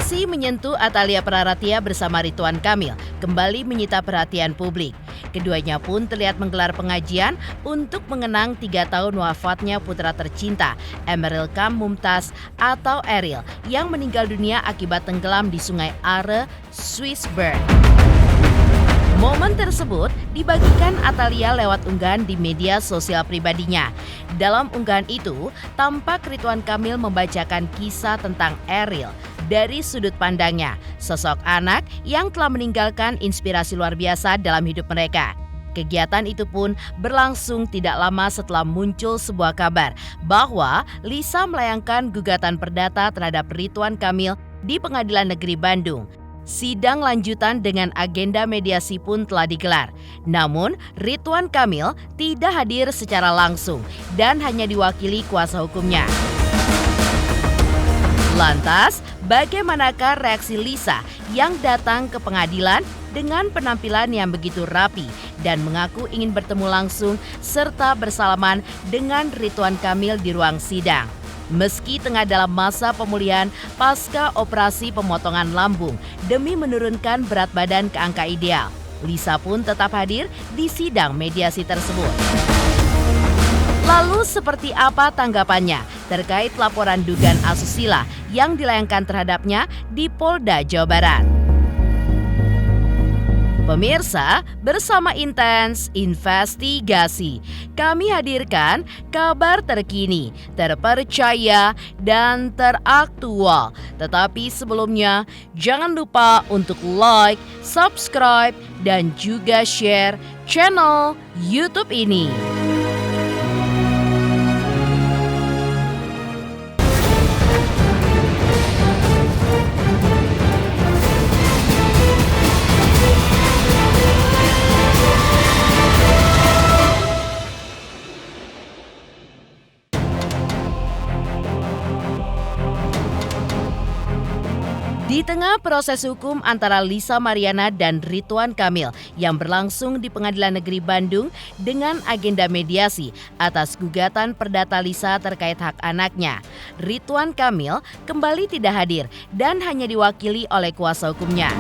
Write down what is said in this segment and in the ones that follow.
Aksi menyentuh Atalia Praratia bersama Ridwan Kamil kembali menyita perhatian publik. Keduanya pun terlihat menggelar pengajian untuk mengenang 3 tahun wafatnya putra tercinta Emeril Khan Mumtaz atau Eril yang meninggal dunia akibat tenggelam di Sungai Are, Swiss Bern. Momen tersebut dibagikan Atalia lewat unggahan di media sosial pribadinya. Dalam unggahan itu, tampak Ridwan Kamil membacakan kisah tentang Eril dari sudut pandangnya, sosok anak yang telah meninggalkan inspirasi luar biasa dalam hidup mereka. Kegiatan itu pun berlangsung tidak lama setelah muncul sebuah kabar bahwa Lisa melayangkan gugatan perdata terhadap Ridwan Kamil di Pengadilan Negeri Bandung. Sidang lanjutan dengan agenda mediasi pun telah digelar. Namun, Ridwan Kamil tidak hadir secara langsung dan hanya diwakili kuasa hukumnya. Lantas, bagaimanakah reaksi Lisa yang datang ke pengadilan dengan penampilan yang begitu rapi dan mengaku ingin bertemu langsung serta bersalaman dengan Ridwan Kamil di ruang sidang? Meski tengah dalam masa pemulihan pasca operasi pemotongan lambung demi menurunkan berat badan ke angka ideal, Lisa pun tetap hadir di sidang mediasi tersebut. Lalu seperti apa tanggapannya terkait laporan dugaan asusila yang dilayangkan terhadapnya di Polda Jawa Barat? Pemirsa, bersama Intens Investigasi, kami hadirkan kabar terkini, terpercaya, dan teraktual. Tetapi sebelumnya, jangan lupa untuk like, subscribe, dan juga share channel YouTube ini. Di tengah proses hukum antara Lisa Mariana dan Ridwan Kamil yang berlangsung di Pengadilan Negeri Bandung dengan agenda mediasi atas gugatan perdata Lisa terkait hak anaknya, Ridwan Kamil kembali tidak hadir dan hanya diwakili oleh kuasa hukumnya.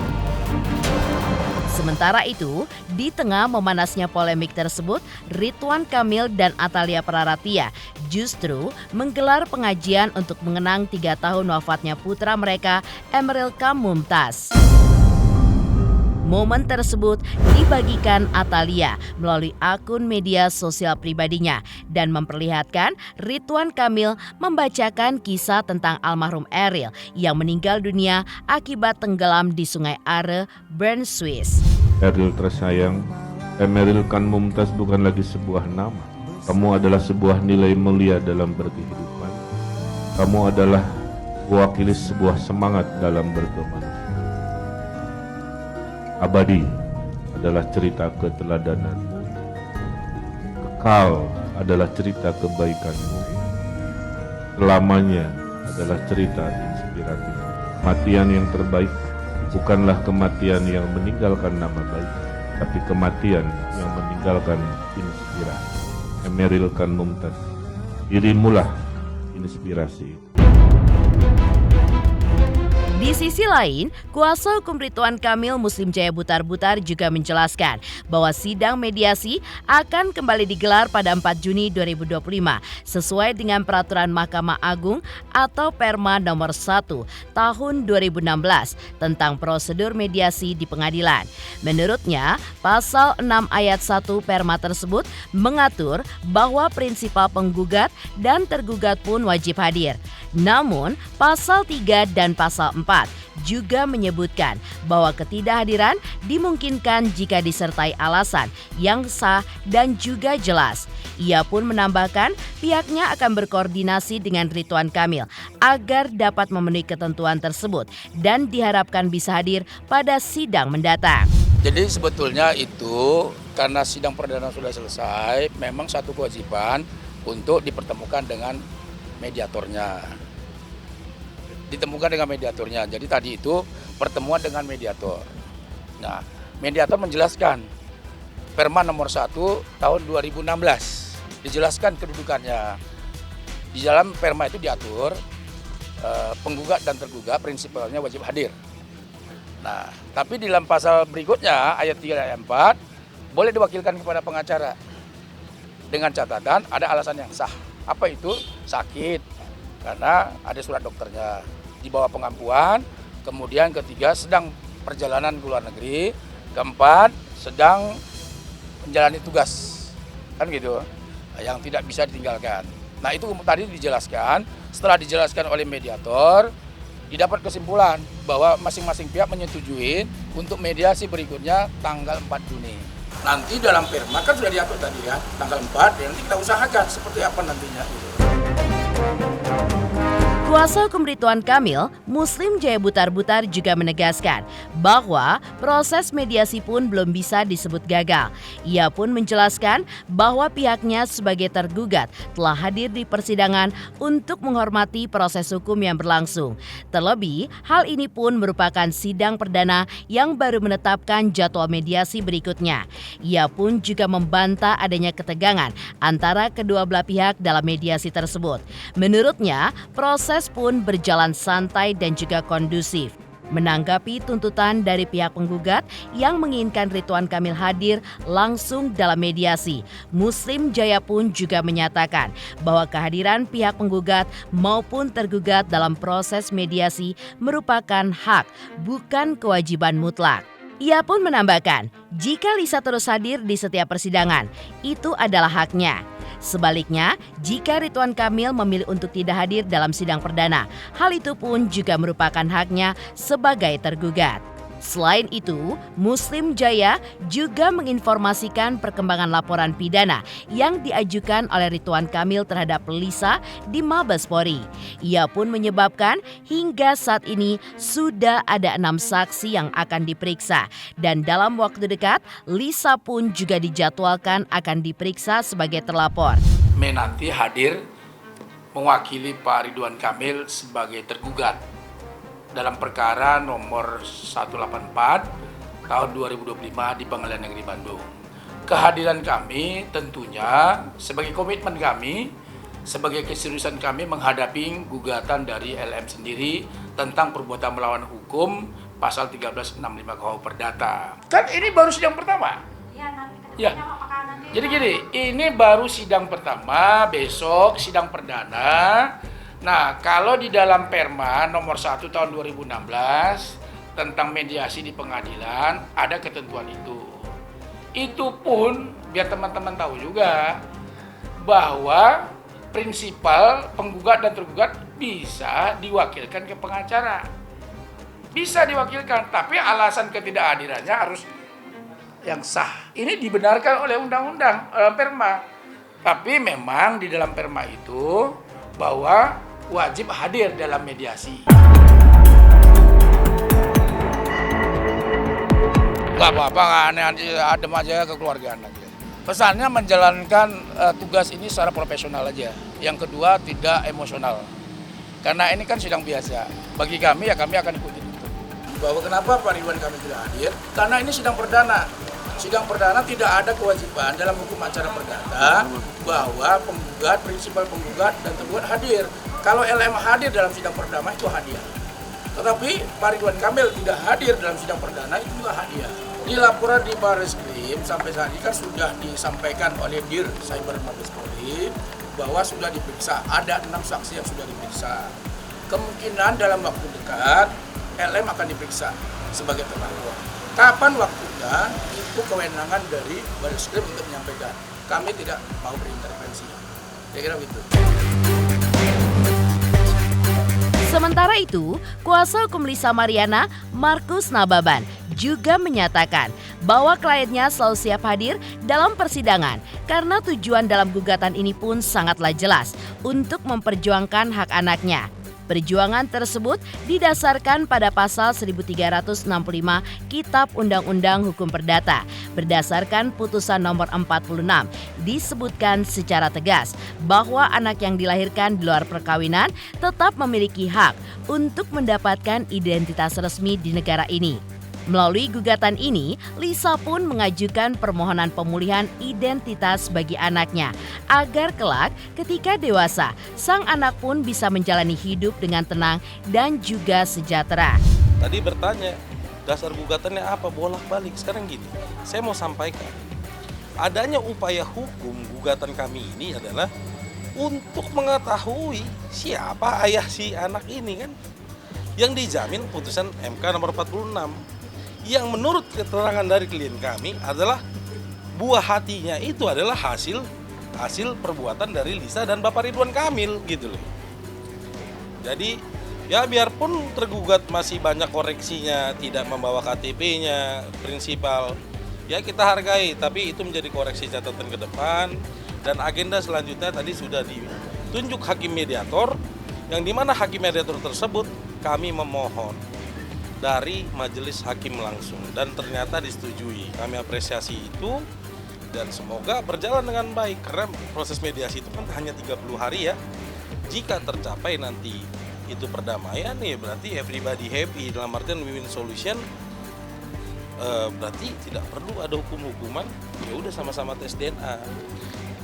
Sementara itu, di tengah memanasnya polemik tersebut, Ridwan Kamil dan Atalia Praratia justru menggelar pengajian untuk mengenang 3 tahun wafatnya putra mereka, Emeril Khan Mumtaz. Momen tersebut dibagikan Atalia melalui akun media sosial pribadinya dan memperlihatkan Ridwan Kamil membacakan kisah tentang almarhum Eril yang meninggal dunia akibat tenggelam di Sungai Are, Bern, Swiss. Eril tersayang, Emeril Khan Mumtaz bukan lagi sebuah nama. Kamu adalah sebuah nilai mulia dalam berkehidupan. Kamu adalah mewakili sebuah semangat dalam berkemanusiaan. Abadi adalah cerita keteladanan. Kekal adalah cerita kebaikanmu. Selamanya adalah cerita inspiratif. Kematian yang terbaik bukanlah kematian yang meninggalkan nama baik, tapi kematian yang meninggalkan inspirasi. Emeril Khan Mumtaz, dirimulah inspirasi. Di sisi lain, kuasa hukum Ridwan Kamil Muslim Jaya Butar-Butar juga menjelaskan bahwa sidang mediasi akan kembali digelar pada 4 Juni 2025 sesuai dengan peraturan Mahkamah Agung atau Perma nomor 1 tahun 2016 tentang prosedur mediasi di pengadilan. Menurutnya, pasal 6 ayat 1 Perma tersebut mengatur bahwa prinsipal penggugat dan tergugat pun wajib hadir. Namun, pasal 3 dan pasal 4 juga menyebutkan bahwa ketidakhadiran dimungkinkan jika disertai alasan yang sah dan juga jelas. Ia pun menambahkan pihaknya akan berkoordinasi dengan Ridwan Kamil agar dapat memenuhi ketentuan tersebut dan diharapkan bisa hadir pada sidang mendatang. Jadi sebetulnya itu karena sidang perdana sudah selesai, memang satu kewajiban untuk dipertemukan dengan mediatornya. Jadi tadi itu pertemuan dengan mediator. Nah, mediator menjelaskan Perma nomor 1 tahun 2016. Dijelaskan kedudukannya. Di dalam Perma itu diatur penggugat dan tergugat prinsipalnya wajib hadir. Nah, tapi di dalam pasal berikutnya ayat 3 dan ayat 4 boleh diwakilkan kepada pengacara dengan catatan ada alasan yang sah. Apa itu? Sakit, karena ada surat dokternya, di bawah pengampuan. Kemudian ketiga, sedang perjalanan ke luar negeri. Keempat, sedang menjalani tugas, kan gitu, yang tidak bisa ditinggalkan. Nah, itu tadi dijelaskan. Setelah dijelaskan oleh mediator, didapat kesimpulan bahwa masing-masing pihak menyetujui untuk mediasi berikutnya tanggal 4 Juni. Nanti dalam perma kan sudah diatur tadi ya, tanggal 4, dan nanti kita usahakan seperti apa nantinya. Kuasa hukum Ridwan Kamil, Muslim Jaya Butar-Butar juga menegaskan bahwa proses mediasi pun belum bisa disebut gagal. Ia pun menjelaskan bahwa pihaknya sebagai tergugat telah hadir di persidangan untuk menghormati proses hukum yang berlangsung. Terlebih, hal ini pun merupakan sidang perdana yang baru menetapkan jadwal mediasi berikutnya. Ia pun juga membantah adanya ketegangan antara kedua belah pihak dalam mediasi tersebut. Menurutnya, proses pun berjalan santai dan juga kondusif. Menanggapi tuntutan dari pihak penggugat yang menginginkan Ridwan Kamil hadir langsung dalam mediasi, Muslim Jaya pun juga menyatakan bahwa kehadiran pihak penggugat maupun tergugat dalam proses mediasi merupakan hak, bukan kewajiban mutlak. Ia pun menambahkan, jika Lisa terus hadir di setiap persidangan, itu adalah haknya. Sebaliknya, jika Ridwan Kamil memilih untuk tidak hadir dalam sidang perdana, hal itu pun juga merupakan haknya sebagai tergugat. Selain itu, Muslim Jaya juga menginformasikan perkembangan laporan pidana yang diajukan oleh Ridwan Kamil terhadap Lisa di Mabes Polri. Ia pun menyebabkan hingga saat ini sudah ada 6 saksi yang akan diperiksa, dan dalam waktu dekat Lisa pun juga dijadwalkan akan diperiksa sebagai terlapor. Nanti hadir mewakili Pak Ridwan Kamil sebagai tergugat dalam perkara nomor 184 tahun 2025 di Pengadilan Negeri Bandung. Kehadiran kami tentunya sebagai komitmen kami, sebagai keseriusan kami menghadapi gugatan dari LM sendiri tentang perbuatan melawan hukum pasal 1365 KUH Perdata. Kan ini baru sidang pertama. Ya. Jadi gini, ini baru sidang pertama, besok sidang perdana. Nah, kalau di dalam Perma nomor 1 tahun 2016 tentang mediasi di pengadilan ada ketentuan itu. Itu pun biar teman-teman tahu juga bahwa prinsipal penggugat dan tergugat bisa diwakilkan ke pengacara. Bisa diwakilkan, tapi alasan ketidakhadirannya harus yang sah. Ini dibenarkan oleh undang-undang Perma. Tapi memang di dalam Perma itu bahwa wajib hadir dalam mediasi. Gak apa-apa, gak aneh, adem aja kekeluargaan aja. Pesannya menjalankan tugas ini secara profesional aja. Yang kedua, tidak emosional. Karena ini kan sidang biasa. Bagi kami, ya kami akan ikuti itu. Bahwa kenapa Pak Ridwan Kamil tidak hadir? Karena ini sidang perdana. Sidang perdana tidak ada kewajiban dalam hukum acara perdata bahwa penggugat, prinsipal penggugat dan tergugat hadir. Kalau LM hadir dalam sidang perdana itu hadiah. Tetapi Pak Ridwan Kamil tidak hadir dalam sidang perdana itu juga hadiah. Di laporan di Barreskrim sampai saat ini kan sudah disampaikan oleh Dir Cyber Mabes Polri bahwa sudah diperiksa, ada 6 saksi yang sudah diperiksa. Kemungkinan dalam waktu dekat LM akan diperiksa sebagai terlapor. Kapan waktunya itu kewenangan dari Barreskrim untuk menyampaikan. Kami tidak mau berintervensi. Kira-kira begitu. Sementara itu, kuasa hukum Lisa Mariana, Markus Nababan, juga menyatakan bahwa kliennya selalu siap hadir dalam persidangan karena tujuan dalam gugatan ini pun sangatlah jelas untuk memperjuangkan hak anaknya. Perjuangan tersebut didasarkan pada pasal 1365 Kitab Undang-Undang Hukum Perdata. Berdasarkan putusan nomor 46, disebutkan secara tegas bahwa anak yang dilahirkan di luar perkawinan tetap memiliki hak untuk mendapatkan identitas resmi di negara ini. Melalui gugatan ini, Lisa pun mengajukan permohonan pemulihan identitas bagi anaknya agar kelak ketika dewasa, sang anak pun bisa menjalani hidup dengan tenang dan juga sejahtera. Tadi bertanya, dasar gugatannya apa? Bolak-balik. Sekarang gini, saya mau sampaikan. Adanya upaya hukum gugatan kami ini adalah untuk mengetahui siapa ayah si anak ini kan. Yang dijamin putusan MK nomor 46. Yang menurut keterangan dari klien kami adalah buah hatinya itu adalah hasil perbuatan dari Lisa dan Bapak Ridwan Kamil gitu loh. Jadi ya biarpun tergugat masih banyak koreksinya, tidak membawa KTP-nya, prinsipal, ya kita hargai, tapi itu menjadi koreksi catatan ke depan. Dan agenda selanjutnya tadi sudah ditunjuk hakim mediator, yang dimana hakim mediator tersebut kami memohon dari majelis hakim langsung dan ternyata disetujui. Kami apresiasi itu dan semoga berjalan dengan baik karena proses mediasi itu kan hanya 30 hari ya. Jika tercapai nanti itu perdamaian ya berarti everybody happy, dalam artian win-win solution. Berarti tidak perlu ada hukum-hukuman, ya udah sama-sama tes DNA.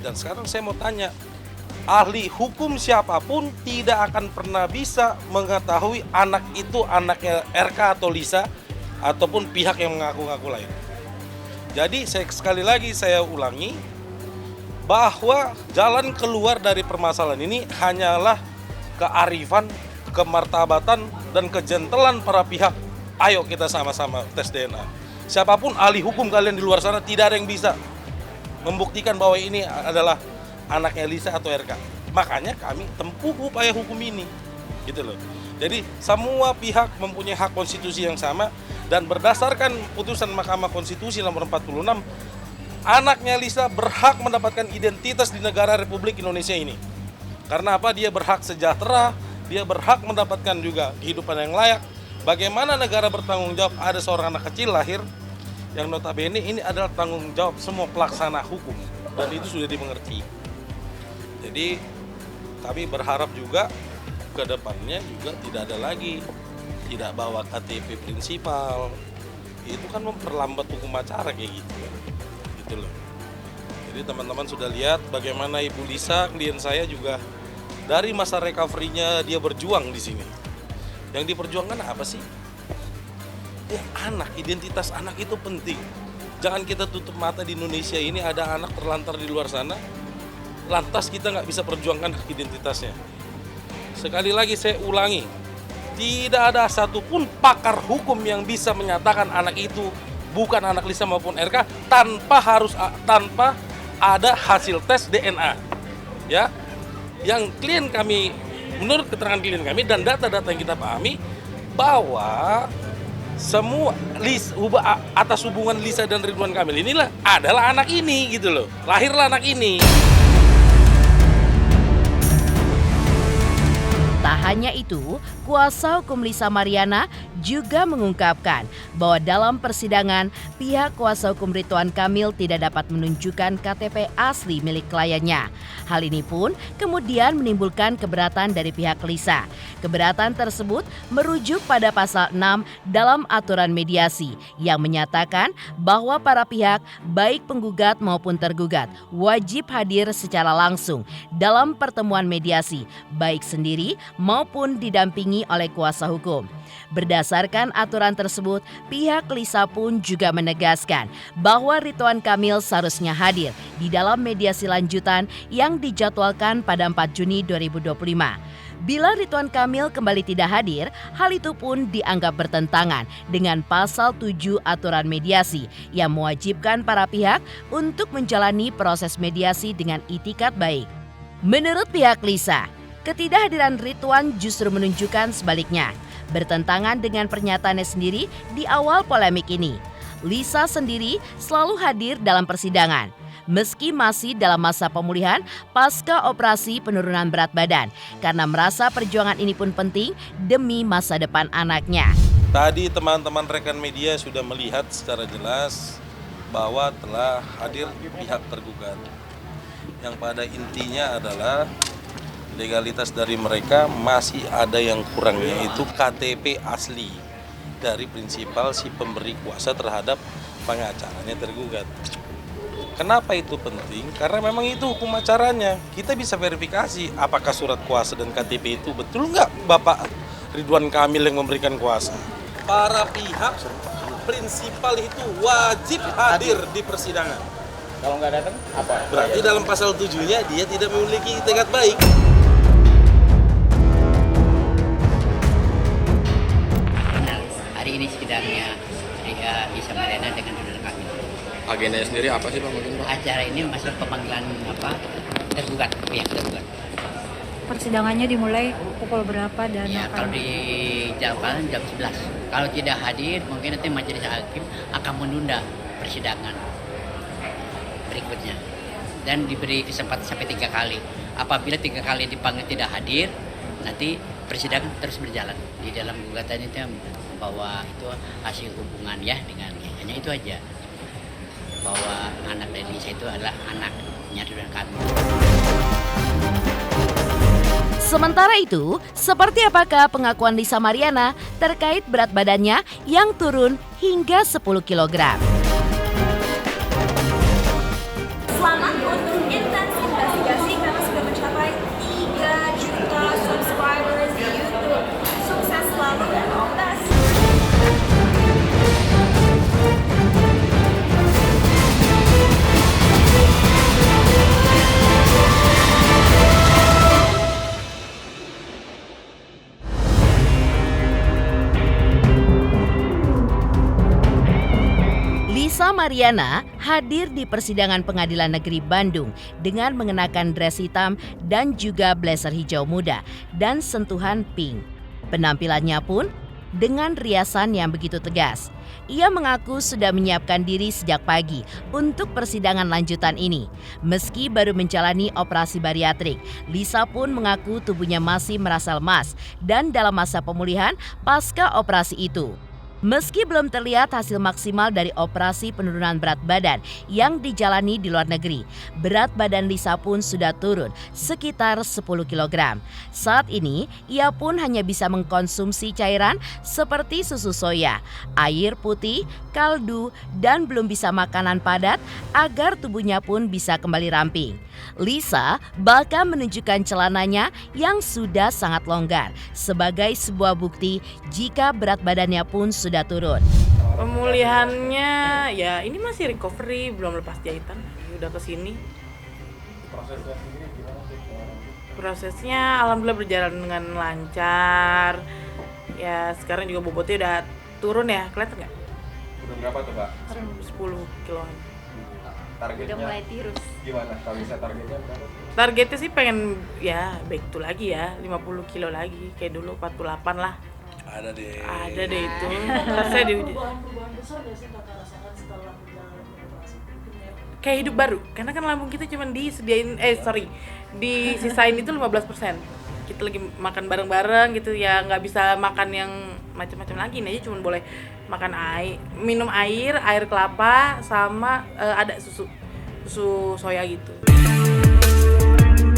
Dan sekarang saya mau tanya, ahli hukum siapapun tidak akan pernah bisa mengetahui anak itu anaknya RK atau Lisa ataupun pihak yang mengaku-ngaku lain. Jadi sekali lagi saya ulangi bahwa jalan keluar dari permasalahan ini hanyalah kearifan, kemartabatan dan kejentelan para pihak. Ayo kita sama-sama tes DNA. Siapapun ahli hukum kalian di luar sana tidak ada yang bisa membuktikan bahwa ini adalah anaknya Lisa atau RK. Makanya kami tempuh upaya hukum ini. Gitu loh. Jadi semua pihak mempunyai hak konstitusi yang sama dan berdasarkan putusan Mahkamah Konstitusi nomor 46, anaknya Lisa berhak mendapatkan identitas di negara Republik Indonesia ini. Karena apa? Dia berhak sejahtera, dia berhak mendapatkan juga kehidupan yang layak. Bagaimana negara bertanggung jawab ada seorang anak kecil lahir yang notabene ini adalah tanggung jawab semua pelaksana hukum dan itu sudah dimengerti. Jadi kami berharap juga ke depannya juga tidak ada lagi tidak bawa KTP prinsipal. Itu kan memperlambat hukum acara kayak gitu. Gitu loh. Jadi teman-teman sudah lihat bagaimana Ibu Lisa, klien saya juga dari masa recovery-nya dia berjuang di sini. Yang diperjuangkan apa sih? Ya anak, identitas anak itu penting. Jangan kita tutup mata di Indonesia ini ada anak terlantar di luar sana, lantas kita nggak bisa perjuangkan hak identitasnya. Sekali lagi saya ulangi, tidak ada satupun pakar hukum yang bisa menyatakan anak itu bukan anak Lisa maupun RK tanpa ada hasil tes DNA. Ya, yang klien kami, menurut keterangan klien kami dan data-data yang kita pahami bahwa semua atas hubungan Lisa dan Ridwan Kamil inilah adalah anak ini gitu loh. Lahirlah anak ini. Tak hanya itu, kuasa hukum Lisa Mariana juga mengungkapkan bahwa dalam persidangan pihak kuasa hukum Ridwan Kamil tidak dapat menunjukkan KTP asli milik kliennya. Hal ini pun kemudian menimbulkan keberatan dari pihak Lisa. Keberatan tersebut merujuk pada pasal 6 dalam aturan mediasi yang menyatakan bahwa para pihak baik penggugat maupun tergugat wajib hadir secara langsung dalam pertemuan mediasi baik sendiri maupun didampingi oleh kuasa hukum. Berdasarkan aturan tersebut, pihak Lisa pun juga menegaskan bahwa Ridwan Kamil seharusnya hadir di dalam mediasi lanjutan yang dijadwalkan pada 4 Juni 2025. Bila Ridwan Kamil kembali tidak hadir, hal itu pun dianggap bertentangan dengan pasal 7 aturan mediasi yang mewajibkan para pihak untuk menjalani proses mediasi dengan itikat baik. Menurut pihak Lisa, ketidakhadiran Ridwan justru menunjukkan sebaliknya, bertentangan dengan pernyataannya sendiri di awal polemik ini. Lisa sendiri selalu hadir dalam persidangan, meski masih dalam masa pemulihan pasca operasi penurunan berat badan, karena merasa perjuangan ini pun penting demi masa depan anaknya. Tadi teman-teman rekan media sudah melihat secara jelas bahwa telah hadir pihak tergugat. Yang pada intinya adalah legalitas dari mereka masih ada yang kurang, yaitu KTP asli. dari prinsipal si pemberi kuasa terhadap pengacaranya tergugat. Kenapa itu penting? Karena memang itu hukum acaranya. Kita bisa verifikasi apakah surat kuasa dan KTP itu betul nggak Bapak Ridwan Kamil yang memberikan kuasa. Para pihak prinsipal itu wajib hadir di persidangan. Kalau nggak datang apa? Berarti dalam pasal 7-nya dia tidak memiliki itikat baik. Benar, hari ini sidangnya Lisa Mariana dengan Ridwan Kamil. Agendanya sendiri apa sih Pak mungkin Pak? Acara ini masalah pemanggilan tergugat, pihak tergugat. Persidangannya dimulai pukul berapa dan Ya, kalau akan di jam 11. Kalau tidak hadir, mungkin nanti majelis hakim akan menunda persidangan berikutnya dan diberi kesempatan sampai 3 kali. Apabila 3 kali dipanggil tidak hadir, nanti persidangan terus berjalan. Di dalam gugatan itu bahwa itu hasil hubungan ya dengan hanya itu aja. Bahwa anak dari Lisa itu adalah anaknya Ridwan Kamil. Sementara itu, seperti apakah pengakuan Lisa Mariana terkait berat badannya yang turun hingga 10 kg? Selamat untuk Intens Investigasi karena sudah mencapai 3 juta subscribers di YouTube. Sukses selalu dan all the best. Lisa Mariana hadir di persidangan Pengadilan Negeri Bandung dengan mengenakan dress hitam dan juga blazer hijau muda dan sentuhan pink. Penampilannya pun dengan riasan yang begitu tegas. Ia mengaku sudah menyiapkan diri sejak pagi untuk persidangan lanjutan ini. Meski baru menjalani operasi bariatrik, Lisa pun mengaku tubuhnya masih merasa lemas dan dalam masa pemulihan pasca operasi itu. Meski belum terlihat hasil maksimal dari operasi penurunan berat badan yang dijalani di luar negeri, berat badan Lisa pun sudah turun sekitar 10 kg. Saat ini, ia pun hanya bisa mengkonsumsi cairan seperti susu soya, air putih, kaldu, dan belum bisa makanan padat agar tubuhnya pun bisa kembali ramping. Lisa bahkan menunjukkan celananya yang sudah sangat longgar sebagai sebuah bukti jika berat badannya pun sudah turun. Pemulihannya ya ini masih recovery, belum lepas jahitan, udah kesini. Prosesnya alhamdulillah berjalan dengan lancar. Ya sekarang juga bobotnya udah turun ya, kelihatan nggak? Udah berapa tuh Pak? 10 kiloan. Targetnya udah mulai tirus. gimana? Kalau bisa targetnya berapa? Targetnya sih pengen ya back to lagi ya, 50 kilo lagi kayak dulu 48 lah. Ada deh. Ada deh itu. Ntar saya kayak hidup baru, karena kan lambung kita cuma disisain itu 15%. Kita lagi makan bareng-bareng gitu ya, nggak bisa makan yang macam-macam lagi. Ini aja cuma boleh makan air, minum air kelapa sama ada susu soya gitu.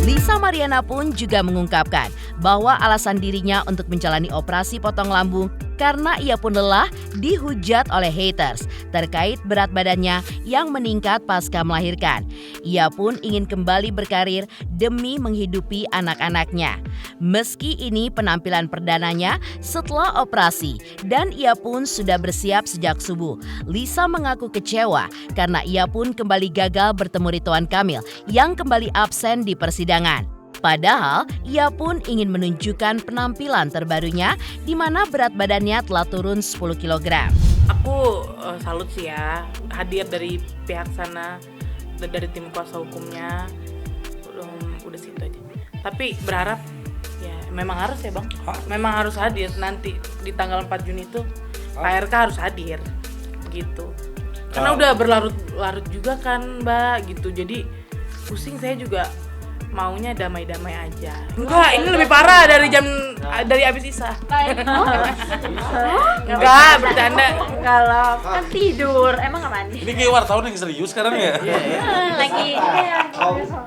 Lisa Mariana pun juga mengungkapkan bahwa alasan dirinya untuk menjalani operasi potong lambung karena ia pun lelah dihujat oleh haters terkait berat badannya yang meningkat pasca melahirkan. Ia pun ingin kembali berkarir demi menghidupi anak-anaknya. Meski ini penampilan perdananya setelah operasi dan ia pun sudah bersiap sejak subuh, Lisa mengaku kecewa karena ia pun kembali gagal bertemu Ridwan Kamil yang kembali absen di persidangan. Padahal, ia pun ingin menunjukkan penampilan terbarunya di mana berat badannya telah turun 10 kg. Aku salut sih ya, hadir dari pihak sana, dari tim kuasa hukumnya, udah situ aja. Tapi berharap, ya memang harus ya Bang, memang harus hadir nanti di tanggal 4 Juni itu, Pak RK harus hadir, gitu. Karena udah berlarut-larut juga kan Mbak, gitu, jadi pusing saya juga. Maunya damai-damai aja. Enggak, ini lebih parah dari abis Isa. Enggak, bercanda. Kalau kan tidur, emang nggak mandi? Ini kayak wartawan yang serius sekarang ya? Lagi.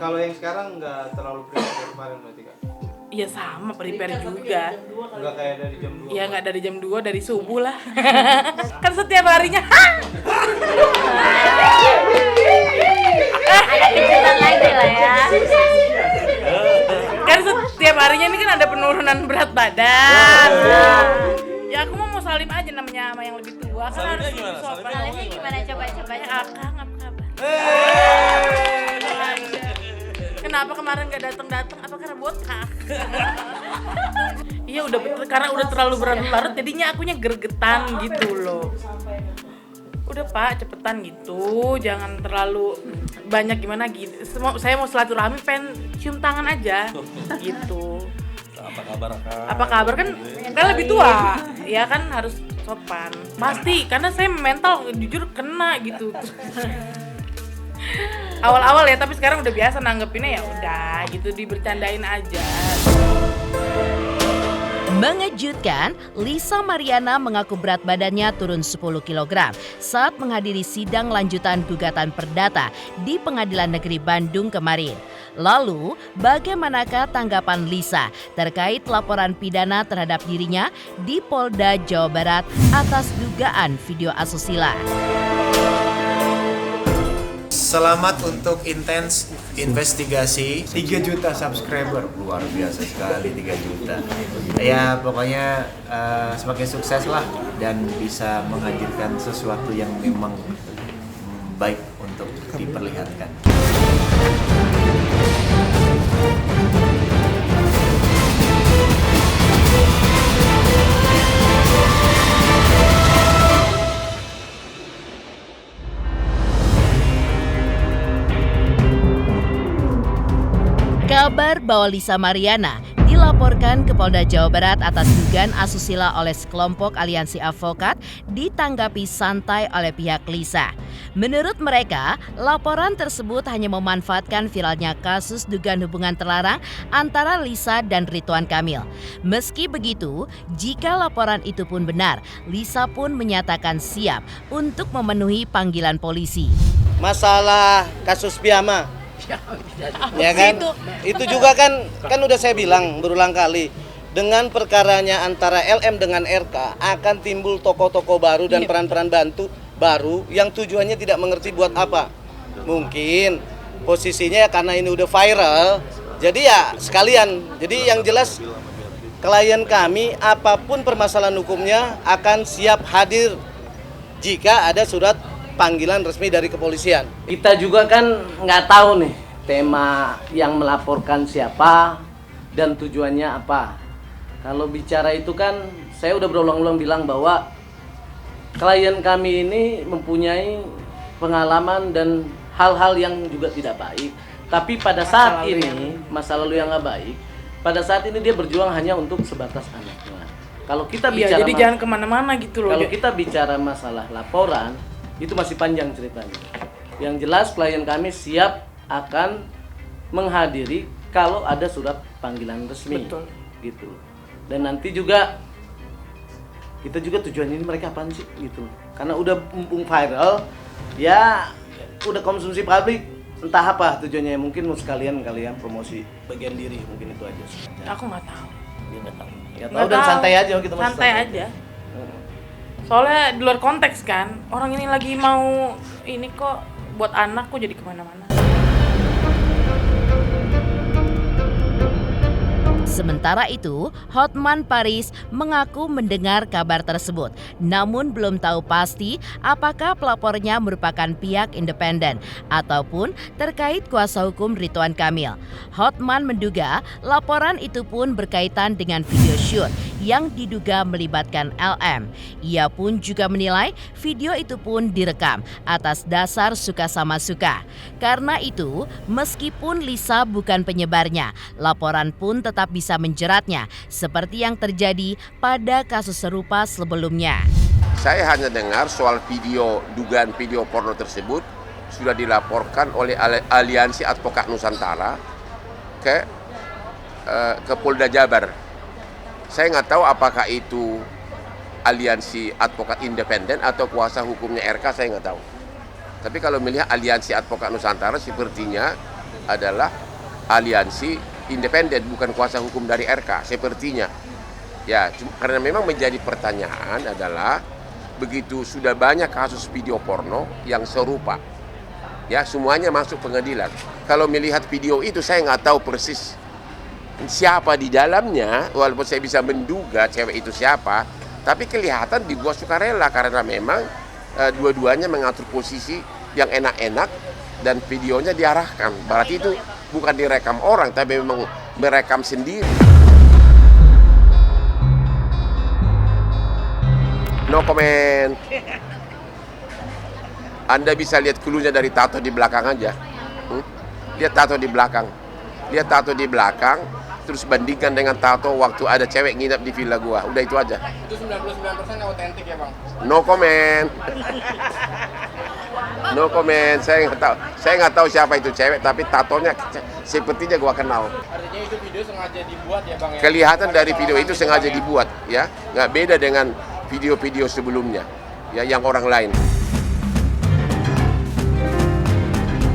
Kalau yang sekarang nggak terlalu berat dari kemarin berarti Kak? Iya sama, prepare juga. Enggak kayak dari jam 2. Iya nggak dari jam 2, dari subuh lah. Kan setiap harinya. Ada kejutan lagi lah ya. Kan setiap harinya ini kan ada penurunan berat badan. Ya aku mau salim aja namanya sama yang lebih tua. Kan harus gimana? sopan. Salimnya gimana coba-coba ya. Akang apa kabar? Kenapa kemarin nggak datang? Apa karena botak? Iya udah karena udah terlalu berlarut jadinya akunya gergetan gitu loh. Udah Pak, cepetan gitu, jangan terlalu banyak gimana gitu. Saya mau silaturahmi, pengen cium tangan aja gitu. Apa kabar Kak? Apa kabar kan lebih tua, ya kan harus sopan. Pasti, karena saya mental jujur kena gitu. Awal-awal ya, tapi sekarang udah biasa nanggepinnya ya udah gitu, dibercandain aja. Mengejutkan, Lisa Mariana mengaku berat badannya turun 10 kg saat menghadiri sidang lanjutan gugatan perdata di Pengadilan Negeri Bandung kemarin. Lalu, bagaimanakah tanggapan Lisa terkait laporan pidana terhadap dirinya di Polda Jawa Barat atas dugaan video asusila? Selamat untuk intens investigasi 3 juta subscriber, luar biasa sekali 3 juta. Ya pokoknya semakin sukses lah dan bisa menghadirkan sesuatu yang memang baik untuk diperlihatkan. Kabar bahwa Lisa Mariana dilaporkan ke Polda Jawa Barat atas dugaan asusila oleh sekelompok aliansi advokat ditanggapi santai oleh pihak Lisa. Menurut mereka, laporan tersebut hanya memanfaatkan viralnya kasus dugaan hubungan terlarang antara Lisa dan Ridwan Kamil. Meski begitu, jika laporan itu pun benar, Lisa pun menyatakan siap untuk memenuhi panggilan polisi. Masalah kasus Piama, ya kan? Itu juga kan udah saya bilang berulang kali, dengan perkaranya antara LM dengan RK akan timbul tokoh-tokoh baru dan peran-peran bantu baru yang tujuannya tidak mengerti buat apa. Mungkin posisinya karena ini udah viral, jadi ya sekalian. Jadi yang jelas klien kami apapun permasalahan hukumnya akan siap hadir jika ada surat panggilan resmi dari kepolisian. Kita juga kan nggak tahu nih tema yang melaporkan siapa dan tujuannya apa. Kalau bicara itu kan saya udah berulang-ulang bilang bahwa klien kami ini mempunyai pengalaman dan hal-hal yang juga tidak baik. Tapi pada saat ini masa lalu yang nggak baik, pada saat ini dia berjuang hanya untuk sebatas anaknya. Kalau kita bicara jadi jangan kemana-mana gitu loh. Kalau kita bicara masalah laporan, itu masih panjang ceritanya. Yang jelas klien kami siap akan menghadiri kalau ada surat panggilan resmi. Betul. Gitu. Dan nanti juga kita juga tujuannya ini mereka apaan sih gitu. Karena udah mumpung viral, ya udah konsumsi publik, entah apa tujuannya. Mungkin mau sekalian kalian promosi bagian diri, mungkin itu aja. Aku nggak tahu. Dia nggak tahu. Nggak tahu dan santai aja kita masih santai aja. Soalnya di luar konteks kan, orang ini lagi mau ini kok buat anak kok jadi kemana-mana. Sementara itu, Hotman Paris mengaku mendengar kabar tersebut, namun belum tahu pasti apakah pelapornya merupakan pihak independen ataupun terkait kuasa hukum Ridwan Kamil. Hotman menduga laporan itu pun berkaitan dengan video shoot yang diduga melibatkan LM. Ia pun juga menilai video itu pun direkam atas dasar suka sama suka. Karena itu, meskipun Lisa bukan penyebarnya, laporan pun tetap bisa menjeratnya seperti yang terjadi pada kasus serupa sebelumnya. Saya hanya dengar soal video, dugaan video porno tersebut sudah dilaporkan oleh Aliansi Advokat Nusantara ke Polda Jabar. Saya nggak tahu apakah itu aliansi advokat independen atau kuasa hukumnya RK, saya nggak tahu. Tapi kalau melihat Aliansi Advokat Nusantara sepertinya adalah aliansi independen, bukan kuasa hukum dari RK sepertinya. Ya, karena memang menjadi pertanyaan adalah begitu sudah banyak kasus video porno yang serupa, ya semuanya masuk pengadilan. Kalau melihat video itu saya nggak tahu persis siapa di dalamnya, walaupun saya bisa menduga cewek itu siapa, tapi kelihatan dibuat sukarela karena memang dua-duanya mengatur posisi yang enak-enak dan videonya diarahkan. Berarti itu bukan direkam orang, tapi memang merekam sendiri. No comment. Anda bisa lihat cluenya dari tato di belakang aja. Lihat tato di belakang. Lihat tato di belakang, terus bandingkan dengan tato waktu ada cewek nginap di villa gua. Udah itu aja. Itu 99% autentik ya Bang? No comment. No comment. Saya nggak tahu siapa itu cewek, tapi tatonya sepertinya gua kenal. Artinya itu video sengaja dibuat ya Bang? Ya? Kelihatan dari video itu sengaja dibuat, ya. Nggak beda dengan video-video sebelumnya, ya, yang orang lain.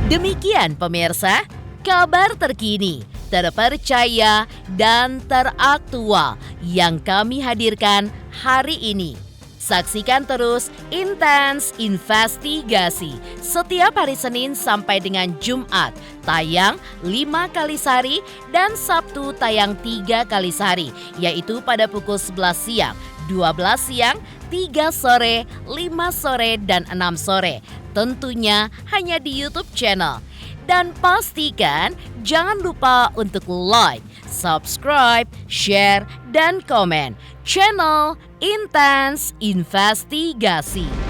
Demikian pemirsa, kabar terkini, terpercaya, dan teraktual yang kami hadirkan hari ini. Saksikan terus Intens Investigasi setiap hari Senin sampai dengan Jumat, tayang 5 kali sehari dan Sabtu tayang 3 kali sehari, yaitu pada pukul 11 siang, 12 siang, 3 sore, 5 sore, dan 6 sore. Tentunya hanya di YouTube channel. Dan pastikan jangan lupa untuk like, subscribe, share, dan komen channel Intens Investigasi.